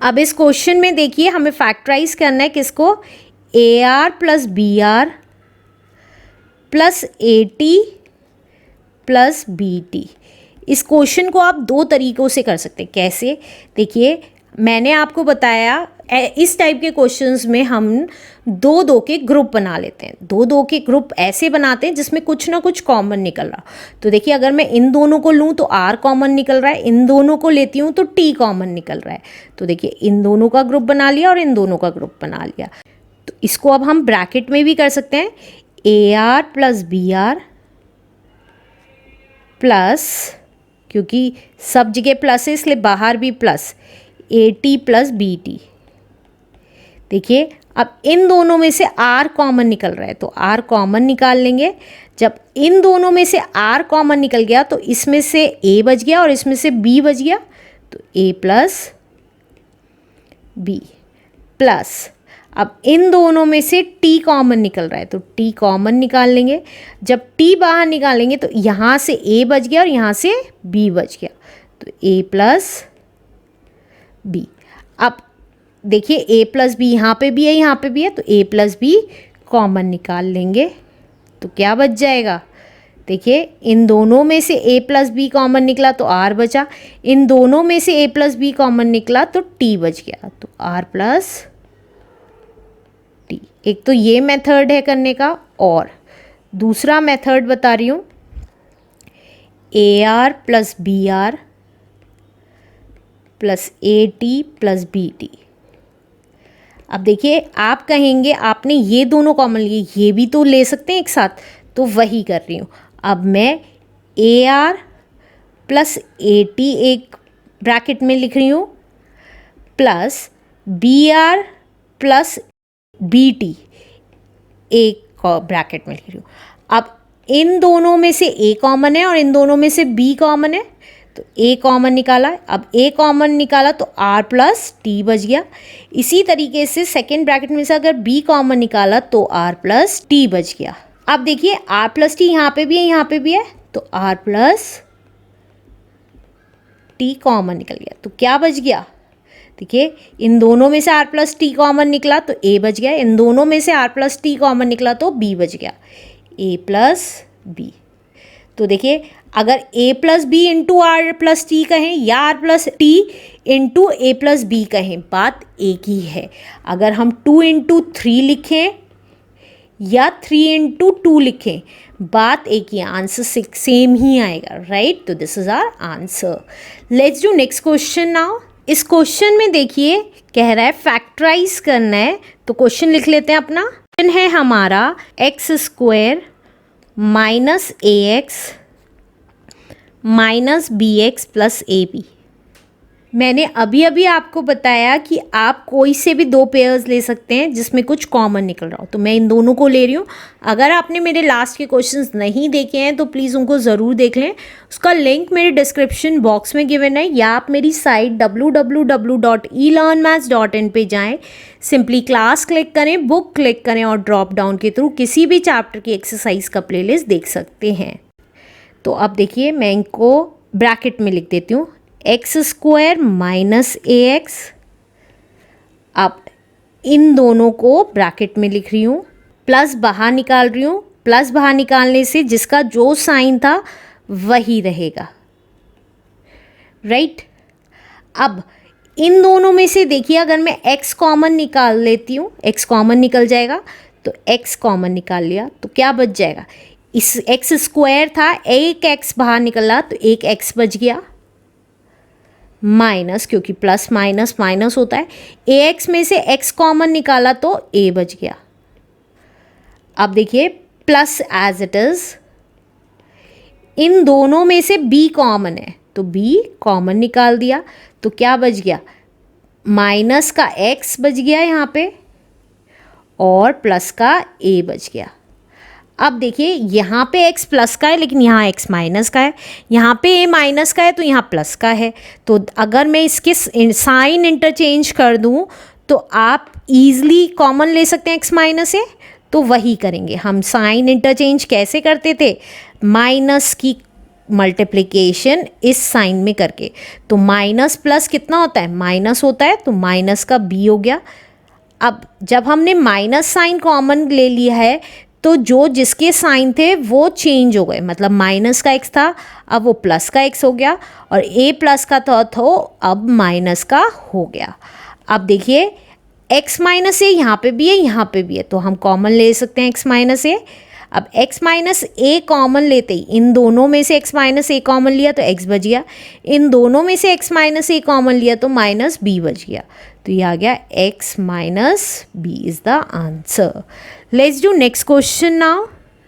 अब इस क्वेश्चन में देखिए हमें फैक्टराइज करना है किसको, a r plus b r plus a t plus b t. इस क्वेश्चन को आप दो तरीक़ों से कर सकते हैं। कैसे, देखिए मैंने आपको बताया इस टाइप के क्वेश्चंस में हम दो दो के ग्रुप बना लेते हैं। दो दो के ग्रुप ऐसे बनाते हैं जिसमें कुछ ना कुछ कॉमन निकल रहा। तो देखिए अगर मैं इन दोनों को लूँ तो आर कॉमन निकल रहा है, इन दोनों को लेती हूँ तो टी कॉमन निकल रहा है। तो देखिए इन दोनों का ग्रुप बना लिया और इन दोनों का ग्रुप बना लिया। तो इसको अब हम ब्रैकेट में भी कर सकते हैं, a r plus b r plus, क्योंकि सब जगह प्लस है इसलिए बाहर भी plus, a t plus b t. देखिए अब इन दोनों में से आर कॉमन निकल रहा है तो आर कॉमन निकाल लेंगे। जब इन दोनों में से आर कॉमन निकल गया तो इसमें से ए बच गया और इसमें से बी बच गया, तो ए प्लस बी प्लस, अब इन दोनों में से टी कॉमन निकल रहा है तो टी कॉमन निकाल लेंगे। जब टी बाहर निकालेंगे तो यहाँ से ए बच गया और यहाँ से बी बच गया, तो ए प्लस बी। अब देखिए ए प्लस बी यहाँ पे भी है यहाँ पे भी है, तो ए प्लस बी कॉमन निकाल लेंगे तो क्या बच जाएगा। देखिए इन दोनों में से ए प्लस बी कॉमन निकला तो आर बचा, इन दोनों में से ए प्लस बी कॉमन निकला तो टी बच गया, तो आर प्लस टी। एक तो ये मेथड है करने का, और दूसरा मेथड बता रही हूँ, a r plus b r plus a t plus b t. अब देखिए आप कहेंगे आपने ये दोनों कॉमन लिए, ये भी तो ले सकते हैं एक साथ, तो वही कर रही हूँ। अब मैं a r plus a t एक ब्रैकेट में लिख रही हूँ plus b r plus b t एक ब्रैकेट में लिख रही हूँ। अब इन दोनों में से ए कॉमन है और इन दोनों में से बी कॉमन है, तो ए कॉमन निकाला। अब ए कॉमन निकाला तो आर प्लस टी बच गया। इसी तरीके से सेकेंड ब्रैकेट में से अगर बी कॉमन निकाला तो आर प्लस टी बच गया। अब देखिए आर प्लस टी यहाँ पे भी है यहाँ पे भी है, तो आर प्लस टी कॉमन निकल गया, तो क्या बच गया। देखिए इन दोनों में से आर प्लस टी कॉमन निकला तो ए बच गया, इन दोनों में से आर प्लस टी कॉमन निकला तो बी बच गया, ए प्लस बी। तो देखिए अगर A plus B into R plus T कहें या R plus T into A plus B कहें, बात एक ही है। अगर हम 2 इंटू 3 लिखें या 3 इंटू 2 लिखें, बात एक ही, आंसर सेम ही आएगा, राइट। तो this is our answer. Let's do next question now. इस क्वेश्चन में देखिए कह रहा है फैक्टराइज करना है, तो क्वेश्चन लिख लेते हैं अपना। क्वेश्चन है हमारा x square minus a x minus b x plus a b. मैंने अभी अभी आपको बताया कि आप कोई से भी दो पेयर्स ले सकते हैं जिसमें कुछ कॉमन निकल रहा हो, तो मैं इन दोनों को ले रही हूँ। अगर आपने मेरे लास्ट के क्वेश्चंस नहीं देखे हैं तो प्लीज़ उनको ज़रूर देख लें, उसका लिंक मेरे डिस्क्रिप्शन बॉक्स में गिवन है, या आप मेरी साइट www.elearnmaths.in पे जाएँ, सिंपली क्लास क्लिक करें, बुक क्लिक करें और ड्रॉप डाउन के थ्रू किसी भी चैप्टर की एक्सरसाइज का प्लेलिस्ट देख सकते हैं। तो अब देखिए मैं इनको ब्रैकेट में लिख देती हूँ, x square minus a x. अब इन दोनों को ब्रैकेट में लिख रही हूँ, प्लस बाहर निकाल रही हूँ। प्लस बाहर निकालने से जिसका जो साइन था वही रहेगा, राइट। अब इन दोनों में से देखिए अगर मैं x कॉमन निकाल लेती हूँ, x कॉमन निकल जाएगा, तो x कॉमन निकाल लिया तो क्या बच जाएगा। इस एक्स स्क्वायर था, एक एक्स बाहर निकला तो एक एक्स बच गया, माइनस, क्योंकि प्लस माइनस माइनस होता है, ए एक्स में से एक्स कॉमन निकाला तो ए बच गया। अब देखिए प्लस एज इट इज, इन दोनों में से बी कॉमन है तो बी कॉमन निकाल दिया, तो क्या बच गया, माइनस का एक्स बच गया यहाँ पे और प्लस का ए बच गया। अब देखिए यहाँ पे x प्लस का है लेकिन यहाँ x माइनस का है, यहाँ पे a माइनस का है तो यहाँ प्लस का है। तो अगर मैं इसके साइन इंटरचेंज कर दूँ तो आप ईज़िली कॉमन ले सकते हैं x माइनस है, तो वही करेंगे हम। साइन इंटरचेंज कैसे करते थे, माइनस की मल्टीप्लिकेशन इस साइन में करके। तो माइनस प्लस कितना होता है, माइनस होता है, तो माइनस का b हो गया। अब जब हमने माइनस साइन कॉमन ले लिया है तो जो जिसके साइन थे वो चेंज हो गए, मतलब माइनस का x था अब वो प्लस का x हो गया, और a प्लस का था तो अब माइनस का हो गया। अब देखिए x माइनस ए यहाँ पे भी है, यहाँ पे भी है, तो हम कॉमन ले सकते हैं x माइनस ए। अब x माइनस ए कॉमन लेते ही इन दोनों में से x माइनस ए कॉमन लिया तो x बच गया, इन दोनों में से x माइनस ए कॉमन लिया तो माइनस b बच गया। तो ये आ गया x minus b is the answer. Let's do next question now.